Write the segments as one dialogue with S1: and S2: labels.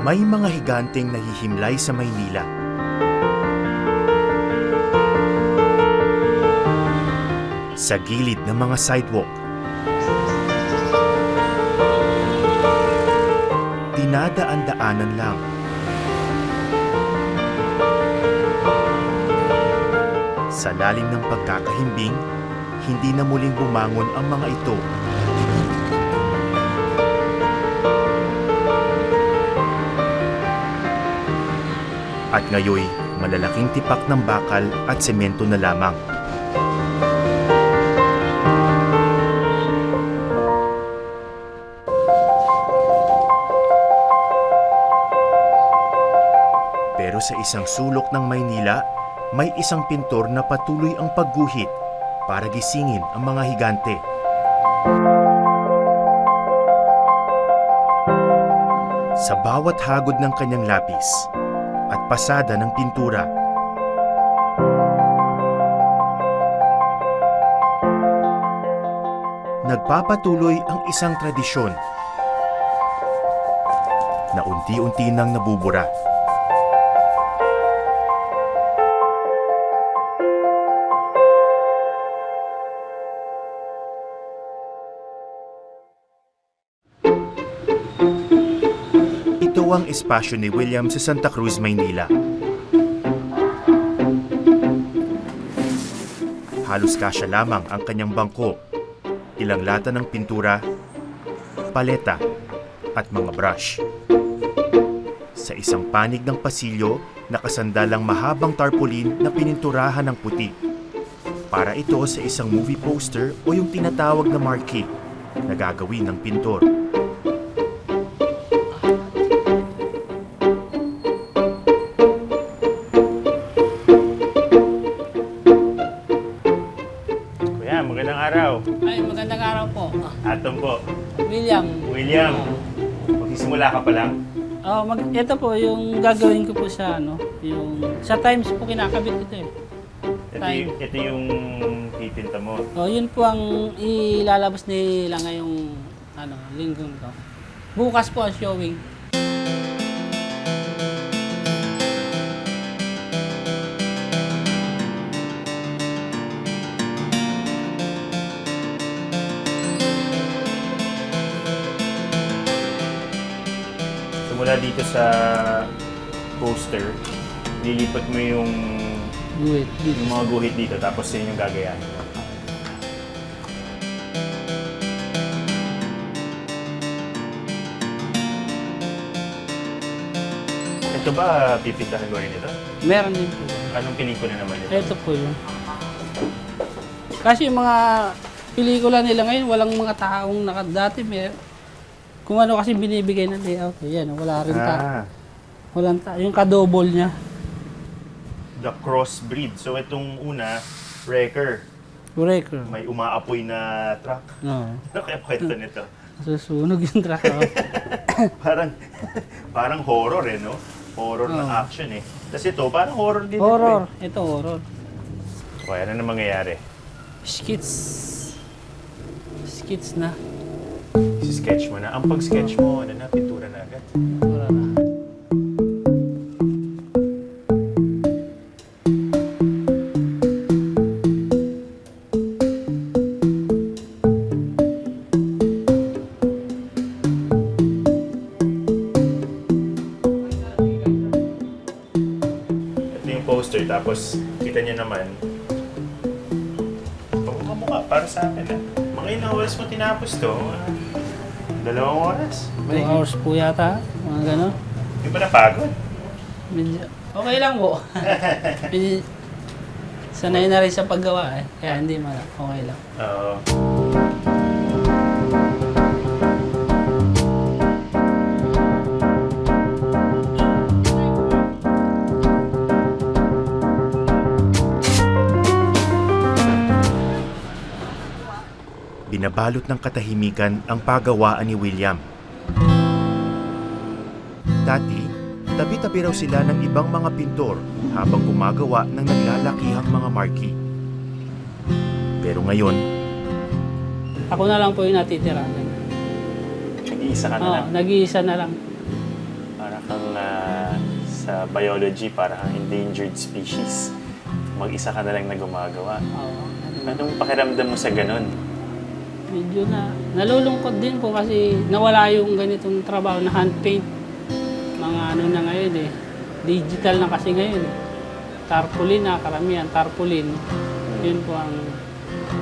S1: May mga higanteng nahihimlay sa Maynila. Sa gilid ng mga sidewalk. Dinadaan-daanan lang. Sa lalim ng pagkakahimbing, hindi na muling bumangon ang mga ito. At ngayoy, malalaking tipak ng bakal at semento na lamang. Pero sa isang sulok ng Maynila, may isang pintor na patuloy ang pagguhit para gisingin ang mga higante. Sa bawat hagod ng kanyang lapis at pasada ng pintura, nagpapatuloy ang isang tradisyon na unti-unti nang nabubura. Ito ang espasyo ni William sa Santa Cruz, Maynila. Halos kasya lamang ang kanyang bangko, ilang lata ng pintura, paleta, at mga brush. Sa isang panig ng pasilyo, nakasandalang mahabang tarpaulin na pininturahan ng puti. Para ito sa isang movie poster o yung tinatawag na marquee na gagawin ng pintor. Magandang araw.
S2: Ay, magandang araw po.
S1: Atong po.
S2: William.
S1: William, magsisimula ka pa lang?
S2: Ito po yung gagawin ko po sa sa Times po kinakabit ito eh.
S1: Ito yung pipinta mo.
S2: Yun po ang ilalabas nila ngayong linggong to. Bukas po ang showing.
S1: Mula dito sa poster, lilipat mo yung mga guhit dito, tapos yun yung gagayahin mo. Ito ba pipintahan mo rin ito?
S2: Meron din po.
S1: Anong pelikula naman ito?
S2: Ito po yun. Kasi yung mga pelikula nila ngayon, walang mga taong dati kung ano kasi binibigay ng layout, yan, wala rin yung kadouble niya.
S1: The crossbreed. So itong una, wrecker.
S2: Breaker.
S1: May umaapoy na truck.
S2: No.
S1: Ano kaya kwento nito?
S2: Susunog yung truck.
S1: parang horror no? Horror na action eh. Tapos ito, parang horror din.
S2: Horror. Ito horror.
S1: So, ano na mangyayari?
S2: Skits na.
S1: Si-sketch mo na. Ang pag-sketch mo, pintura na agad.
S2: Wala na.
S1: Ito yung poster, tapos kita niyo naman. Pagmumukha para sa akin Mga ilang oras mo tinapos to? 2 oras?
S2: 2 hours po yata. Mga gano'n.
S1: Di ba napagod?
S2: Medyo, okay lang po. Medyo, sanay na rin sa paggawa eh. Kaya hindi man. Okay lang.
S1: Oo. Binabalot ng katahimikan ang pagawaan ni William. Dati, tabi-tabi raw sila ng ibang mga pintor habang gumagawa ng naglalakihang mga marquee. Pero ngayon,
S2: Ako na lang po yung natitira.
S1: nag-iisa ka na lang.
S2: Nag-iisa na lang.
S1: Para
S3: kang sa biology para kang endangered species. Mag-isa ka na lang na gumagawa.
S2: Oo.
S3: Anong pakiramdam mo sa ganun?
S2: Medyo nalulungkot din po kasi nawala yung ganitong trabaho na hand paint. Mga ano na ngayon eh. Digital na kasi ngayon. Tarpaulin na, karamihan tarpaulin. Yun po ang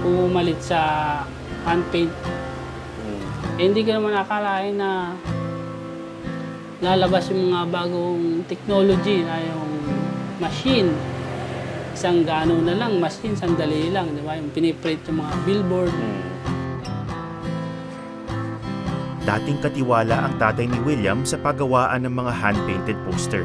S2: pumalit sa hand paint. Eh, hindi ko naman akalain na lalabas yung mga bagong technology na yung machine. Isang gano na lang, machine, sandali lang, di ba? Yung piniprint yung mga billboard.
S1: Dating katiwala ang tatay ni William sa paggawaan ng mga hand-painted poster.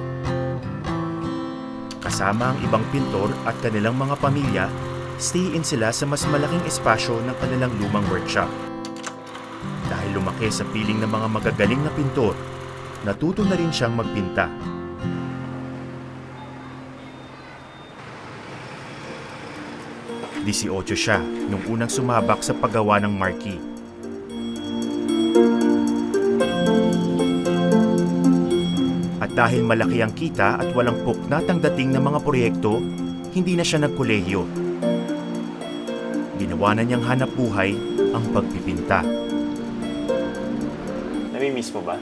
S1: Kasama ang ibang pintor at kanilang mga pamilya, stay-in sila sa mas malaking espasyo ng kanilang lumang workshop. Dahil lumaki sa piling ng mga magagaling na pintor, natuto na rin siyang magpinta. Disyocho siya nung unang sumabak sa paggawa ng marquee. At dahil malaki ang kita at walang puknatang dating ng mga proyekto, hindi na siya nagkolehiyo. Ginawa na niyang hanap buhay ang pagpipinta.
S3: Nami-miss mo ba?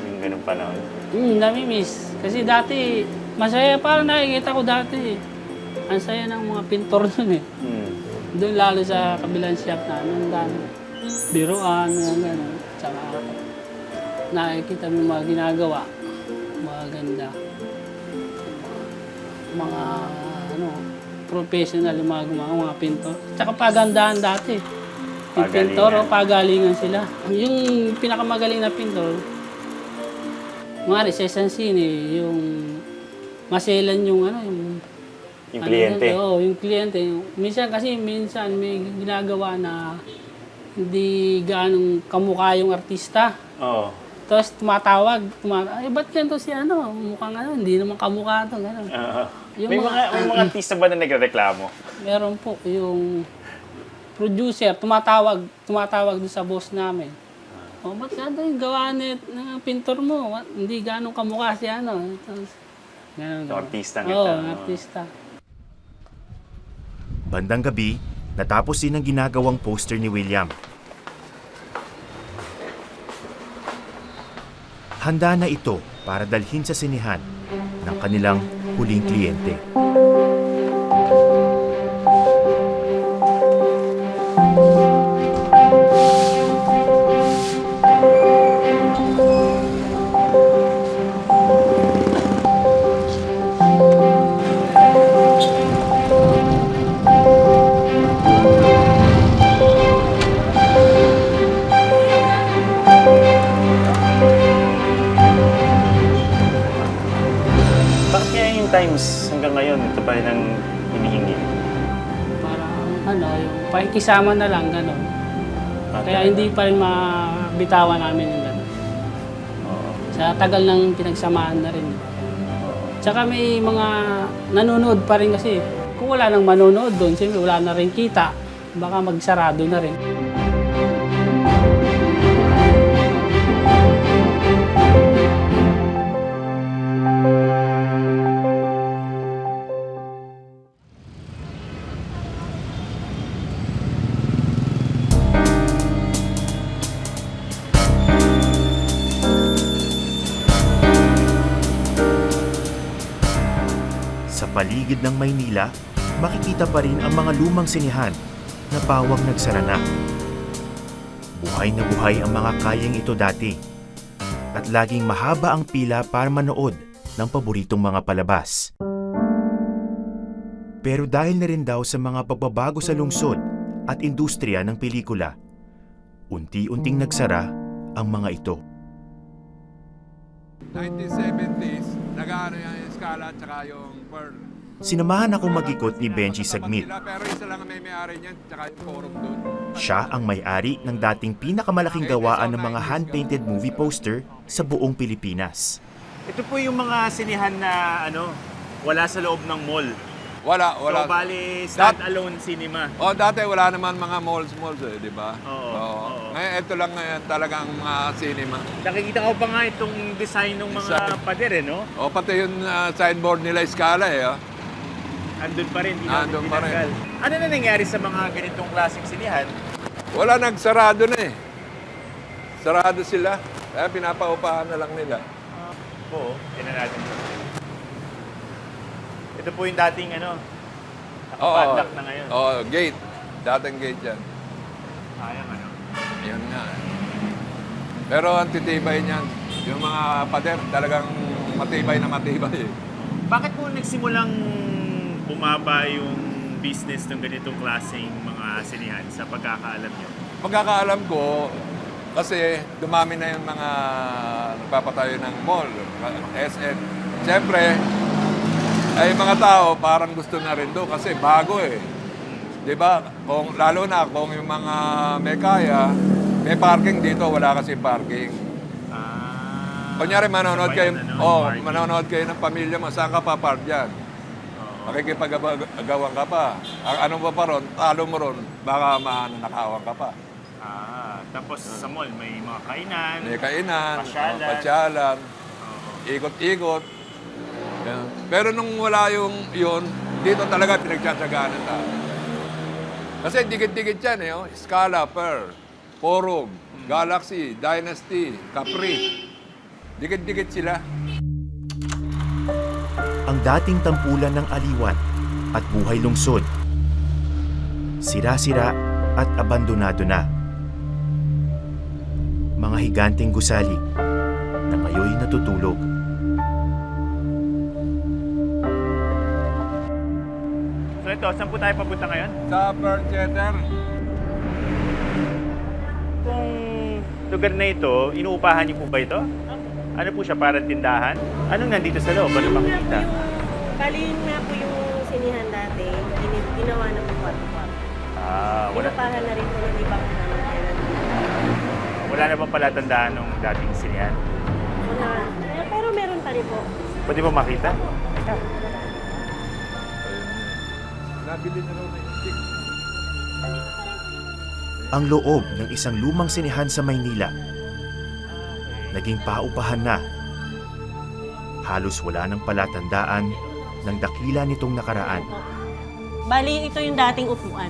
S3: Yung ganung panahon?
S2: Nami-miss. Kasi dati, masaya parang nakikita ko dati. Ang saya ng mga pintor dun eh. Doon lalo sa kabilang shop namin, dami. Biruan, mga gano'n. Tsaka nakikita mo yung mga ginagawa. Mga ganda. Mga professional yung mga gumawa, mga pintor. Tsaka pagandahan dati. Yung pintor, pagalingan sila. Yung pinakamagaling na pintor, mga sa Sansini, yung maselan yung
S3: Yung kliyente?
S2: Yung kliyente. Minsan may ginagawa na hindi ganong kamukha yung artista.
S3: Oo.
S2: Tapos tumatawag, ba't ganito si mukhang hindi naman kamukha ito, gano'n.
S3: May mga artista ba na nagreklamo?
S2: Meron po, yung producer, tumatawag doon sa boss namin. Ba't ganito yung gawa ng pintor mo? Hindi ganong kamukha si Tapos,
S3: Yung artista nga.
S2: Oo, artista.
S1: Bandang gabi, natapos din ang ginagawang poster ni William. Handa na ito para dalhin sa sinihan ng kanilang huling kliyente.
S3: Bakit kaya yung times hanggang ngayon, ito pa rin ang hinihingi?
S2: Para yung pakikisama na lang, gano'n. Kaya hindi pa rin mabitawan namin yung gano'n. Sa tagal ng pinagsamahan na rin. Tsaka may mga nanonood pa rin kasi. Kung wala nang manonood doon, siyempre wala na rin kita. Baka magsarado na rin.
S1: Sa paligid ng Maynila, makikita pa rin ang mga lumang sinihan na pawang nagsara na. Buhay na buhay ang mga kayang ito dati. At laging mahaba ang pila para manood ng paboritong mga palabas. Pero dahil na rin daw sa mga pagbabago sa lungsod at industriya ng pelikula, unti-unting nagsara ang mga ito.
S4: 1970s, nag-aano yung Scala at saka yung Pearl.
S1: Sinamahan akong mag-ikot ni Benji Sagmit.
S4: Pero isa lang ang may-ari niyan, tsaka yung forum doon.
S1: Siya ang may-ari ng dating pinakamalaking gawaan ng mga hand-painted movie poster sa buong Pilipinas.
S3: Ito po yung mga sinihan na wala sa loob ng mall.
S4: Wala.
S1: So, bali, stand-alone cinema.
S4: Dati wala naman mga malls eh, di ba?
S1: Oo.
S4: Ngayon, ito lang ngayon talagang mga cinema.
S1: Nakikita ko pa nga itong design ng mga
S4: Design.
S1: pader, eh, no?
S4: Pati yung signboard nila Scala eh.
S1: Andun pa rin, di
S4: Andun pa rin.
S1: tinanggal. Ano na nangyari sa mga ganitong klaseng sinihan?
S4: Wala, nagsarado na eh. Sarado sila. Kaya pinapaupahan na lang nila.
S1: Oo, tinan natin. Ito po yung dating nakapadlock na ngayon.
S4: Gate. Dating gate yan.
S1: Sayang
S4: Yun nga. Pero ang titibay niyan, yung mga pader, talagang matibay na matibay eh.
S1: Bakit po nagsimulang bumaba yung business ng ganitong klaseng mga sinihan sa pagkakaalam niyo?
S4: Pagkakaalam ko, kasi dumami na yung mga nagpapatayo ng mall, SN. Siyempre, ay mga tao parang gusto na rin doon kasi bago eh. 'Di ba? Lalo na kung yung mga may kaya, may parking dito, wala kasi parking. Kunyari manonood kayo, manonood kayo ng pamilya mo, saan ka pa park diyan? Makikipag-agawan ka pa. Ang ano pa ron, talo mo ron, baka nanakawan ka pa.
S1: Tapos sa mall may mga kainan.
S4: May kainan,
S1: Pasyalan.
S4: pasyalan, ikot-ikot. Yan. Pero nung wala yun, dito talaga pinagtsatsagaan ng tao. Kasi dikit-dikit yan eh. Scala, Pearl, Forum, Galaxy, Dynasty, Capri. Dikit-dikit sila.
S1: Ang dating tampulan ng aliwan at buhay lungsod. Sira-sira at abandonado na. Mga higanteng gusali na ngayoy natutulog. So ito, saan po tayo papunta ngayon?
S4: Sa Pearl Theater,
S1: Itong lugar na ito, inuupahan niyo po ba ito? Ano po siya, parang tindahan? Anong nandito sa loob? Ano makikita?
S5: Bali yun nga po yung sinihan dati, ginawa na po kwarto-kwarto.
S1: Wala,
S5: Inupahan na rin po ng ibang tenant.
S1: wala na bang palatandaan ng dating sinihan?
S5: Wala. Pero meron pa rin po.
S1: Pwede ba makita? Teka.
S4: nabili na raw na yung stick.
S1: Ang loob ng isang lumang sinihan sa Maynila naging paupahan na. Halos wala ng palatandaan ng dakila nitong nakaraan.
S5: Bali, ito yung dating upuan.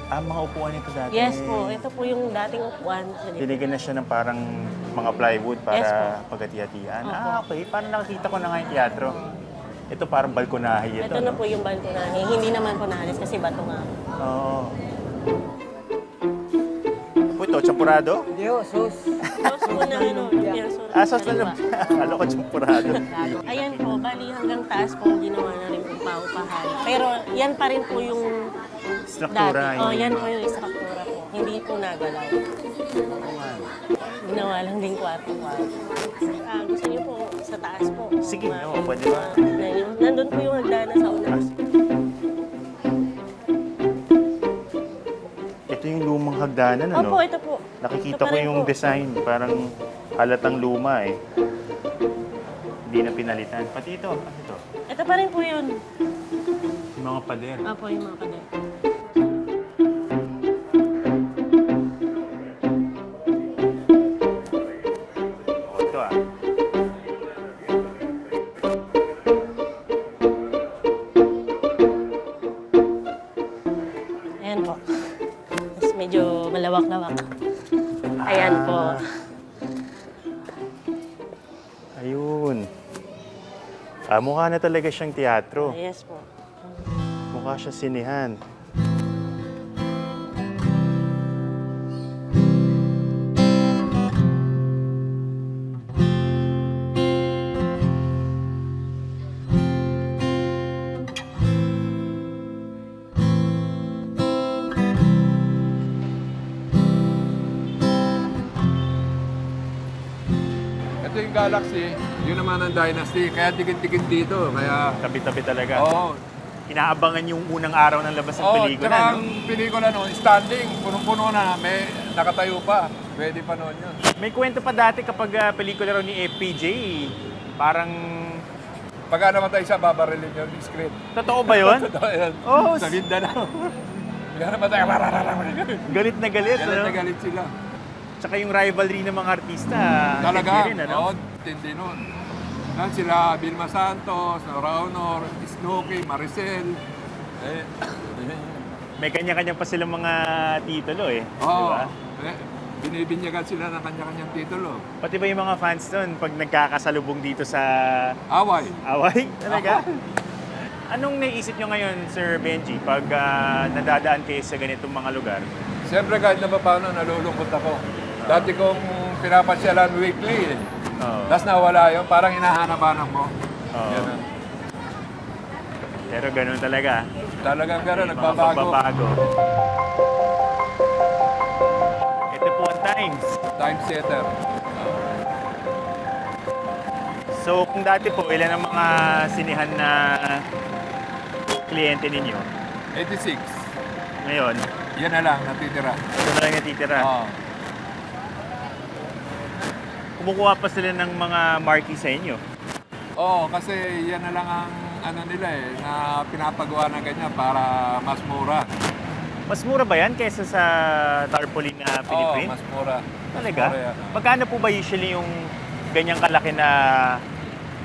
S3: Mga upuan ito dati.
S5: Yes po, ito po yung dating upuan.
S3: Binigyan na siya ng parang mga plywood para
S5: Yes po.
S3: pagkati-hatian.
S5: Opo.
S3: Okay. Parang nakikita ko na nga yung teatro. Ito parang balkonahe ito.
S5: Ito na po yung balkonahe. Hindi naman po naalis kasi bato nga.
S3: Oo. Po ito, champurado?
S5: Sos po na ano, lumpiang sos.
S3: Sos na lang. Akala ko champurado.
S5: Ayan po, bali hanggang taas po ginawa na rin po paupahan. Pero yan pa rin po yung
S3: Struktura.
S5: dati. Yan po yung struktura po. Hindi po nagalaw. Ginawa lang din kwarto-kwarto. Gusto niyo po sa taas po.
S3: Sige, oo, pwede ba?
S5: Nandun po yung hagdanan sa una.
S3: Ito yung lumang hagdanan, ano?
S5: Opo, ito po.
S3: Nakikita
S5: Ito pa
S3: ko
S5: rin
S3: yung
S5: po.
S3: design. Parang halatang luma eh. Hindi na pinalitan. Pati ito.
S5: Ito pa rin po yun.
S3: Yung mga pader.
S5: Opo, yung mga pader.
S3: Ito ah.
S5: Ayan po. Mas medyo malawak-lawak. Ayan po.
S3: Ayun. Mukha na talaga siyang teatro.
S5: Yes po.
S3: Mukha siya sinihan.
S4: Ito yung Galaxy, yun naman ang Dynasty. Kaya dikit-dikit dito. Kaya,
S3: Tabi-tabi talaga.
S4: oo.
S1: Inaabangan yung unang araw ng labas ng
S4: Oo,
S1: pelikula,
S4: tsaka
S1: no?
S4: ang pelikula noon, standing, punong-puno na, may nakatayo pa. Pwede pa noon yun.
S1: May kwento pa dati kapag pelikula raw ni FPJ, parang
S4: Pagka namatay siya, babarilin yung screen.
S1: Totoo ba yun?
S4: Totoo yan.
S1: Oh,
S4: Sa Mindanao. Pagka namatay,
S1: Galit na galit,
S4: galit
S1: ano?
S4: na galit sila.
S1: Tsaka yung rivalry ng mga artista,
S4: Talaga,
S1: hindi rin, ano?
S4: oo, tindi nun. Yan sila, Vilma Santos, Nora Honor, Snooki, Maricel. Eh,
S1: May kanya-kanya pa silang mga titulo eh. Di
S4: oo.
S1: ba?
S4: Binibinyagan sila ng kanya-kanyang titulo.
S1: Pati ba yung mga fans doon pag nagkakasalubong dito sa
S4: Away.
S1: away? Talaga? Anong naisip nyo ngayon, Sir Benji, pag nadadaan kayo sa ganitong mga lugar?
S4: Siyempre kahit na pa paano, nalulungkot ako. Dati kong pinapasyalan weekly eh.
S1: Oo.
S4: Tapos nawala yun, parang hinahanap-hanap mo.
S1: Oo.
S4: Yan.
S1: Pero ganun talaga.
S4: Talagang gano'n,
S1: Mga
S4: nagbabago.
S1: pagbabago. Ito po ang Times.
S4: Time setter.
S1: So kung dati po, ilan ang mga sinihan na kliyente ninyo?
S4: 86.
S1: Ngayon,
S4: Yan na lang, natitira.
S1: ito na lang natitira.
S4: Oo.
S1: Kumukuha pa sila ng mga marquee sa inyo.
S4: Oo, kasi yan na lang ang ano nila eh, na pinapagawa ng ganyan para mas mura.
S1: Mas mura ba yan kaysa sa tarpaulin na
S4: Oo,
S1: piniprint?
S4: mas mura.
S1: Talaga?
S4: Mas mura yan.
S1: Magkano po ba usually yung ganyang kalaki na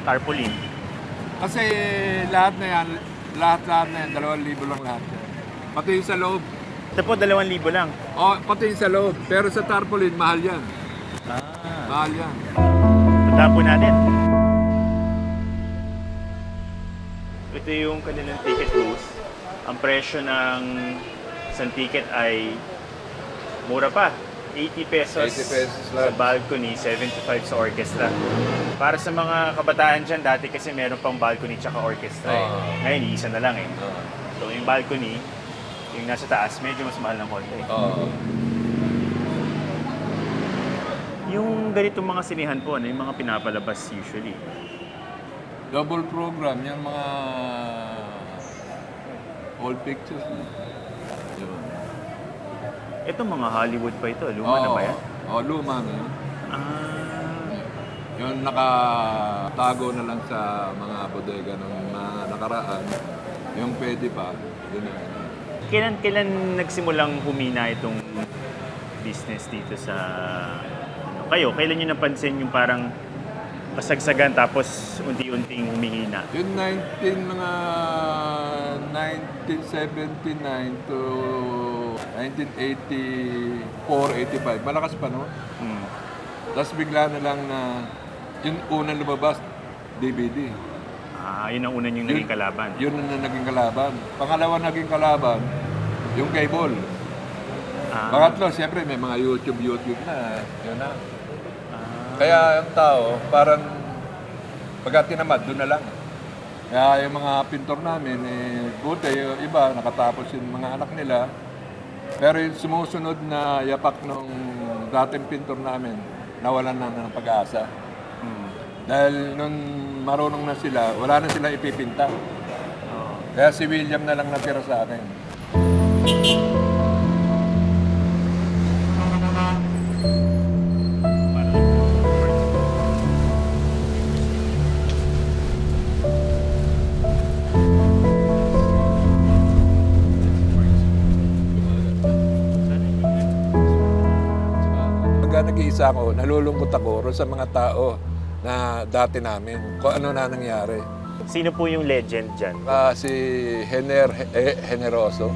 S1: tarpaulin?
S4: Kasi lahat na yan, 2,000 lang lahat yan. Pati yung sa loob.
S1: Ito po, 2,000 lang.
S4: Oh, pati yung sa loob. Pero sa tarpaulin, mahal yan.
S1: Ah.
S4: Mahal yan.
S1: Punta po natin. Ito yung kanilang ticket booth. Ang presyo ng isang ticket ay mura pa. 80 pesos,
S4: 80 pesos
S1: sa
S4: lang.
S1: balcony, 75 sa orchestra. Para sa mga kabataan dyan, dati kasi meron pang balcony tsaka orchestra.
S4: Oo.
S1: Ngayon, isa na lang eh. So yung balcony, yung nasa taas, medyo mas mahal ng konti.
S4: Oo.
S1: Yung ganitong mga sinihan po, ano yung mga pinapalabas usually?
S4: Double program, yung mga all pictures. Yun.
S1: Ito mga Hollywood pa ito. Luma na ba yan?
S4: Oo, luma na yun.
S1: Ah,
S4: Yung nakatago na lang sa mga bodega ng mga nakaraan. Yung pwede pa, yun na.
S1: kailan nagsimulang humina itong business dito sa ano, kayo? Kailan nyo napansin yung parang kasagsagan tapos unti-unting humihina?
S4: Yung mga 1979 to 1984, 85, malakas pa no?
S1: Hmm.
S4: Tapos bigla na lang na yung unang lumabas, DVD.
S1: Ah, yun ang una yung naging kalaban.
S4: Yun ang naging kalaban. Pangalawa naging kalaban, yung cable.
S1: Ah,
S4: Pangatlo, siyempre may mga YouTube na. Yun na.
S1: ah,
S4: Kaya ang tao, parang pagka tinamad, doon na lang. Kaya yung mga pintor namin, buti yung iba, nakatapos yung mga anak nila. Pero yung sumusunod na yapak nung dating pintor namin, nawalan na ng pag-asa.
S1: hmm.
S4: Dahil nung marunong na sila, wala na silang ipipinta.
S1: Oo.
S4: Kaya si William na lang natira sa akin. Pagka nag-iisa ako, nalulungkot ako ron sa mga tao na dati namin, kung ano na nangyari.
S1: Sino po yung legend dyan?
S4: Si Generoso.